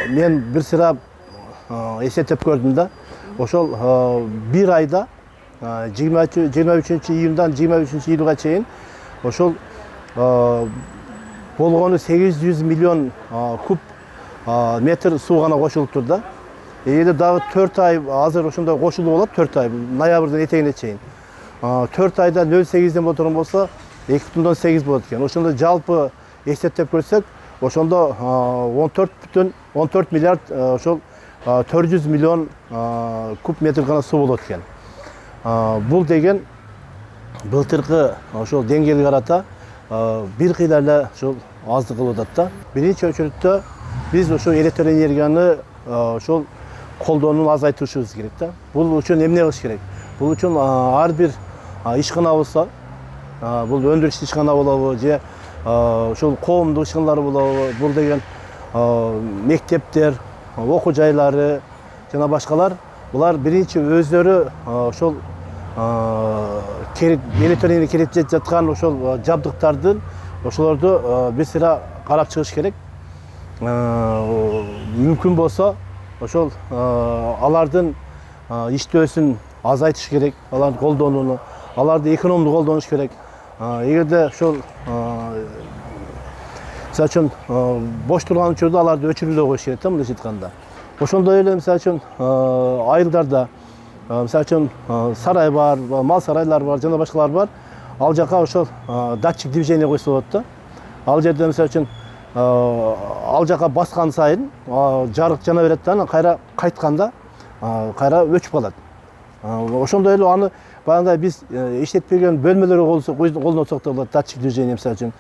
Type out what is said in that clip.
мен bir sıra esnetip gördüm da. Ошол bir ayda 23 iyundan 23 iyulga чейин ошол болгону 800 миллион куб метр суу гана кошулуптур да. Эли дагы 4 ай азыр ошондой кошулуу болот, 4 ай ноябрдын этегине чейин. 4 айда 0,8ден моторун болсо 2,8 болот экен. Ошондо жалпы эсептеп көрсөк, ошондо 14 миллиард ошол 400 миллион куб метр гана суу болот экен. Бул деген былтыркы ошол деңгээлге карата бир кыйла эле ошол аздык кылып атат да. Биринчи очередте биз ошол электр энергияны ошол колдонууну азайтышыбыз керек да. Бул үчүн эмне кылыш керек? Бул үчүн ар бир ишкана болсо, бул өндүрүш ишкана болобу же ошол коомдук ишканалар болобу, бул деген мектептер, окуу жайлары жана башкалар, булар биринчи өздөрү ошол электр энергия кереп жаткан ошол жабдыктардын ошолорду бир сыра карап чыгыш керек. Мүмкүн болсо ошол алардын иштөөсүн азайтыш керек, аларды колдонууну, аларды экономдуу колдонуш керек. Эгерде ошол мисалы үчүн бош турган учурда аларды өчүрүлө коюш керек да, мындайча айтканда. Ошондой эле мисалы үчүн айылдарда мисалы үчүн сарай бар, мал сарайлар бар, жана башкалар бар. Ал жака ошол датчик движение койсо болот да. Ал жерде мисалы үчүн ал жака баскан сайын жарык жана берет да, анан кайра кайтканда кайра өчүп калат. Ошондой эле аны баягындай биз иштетпеген бөлмөлөргө колдонсок да болот, датчик движение мисалы үчүн.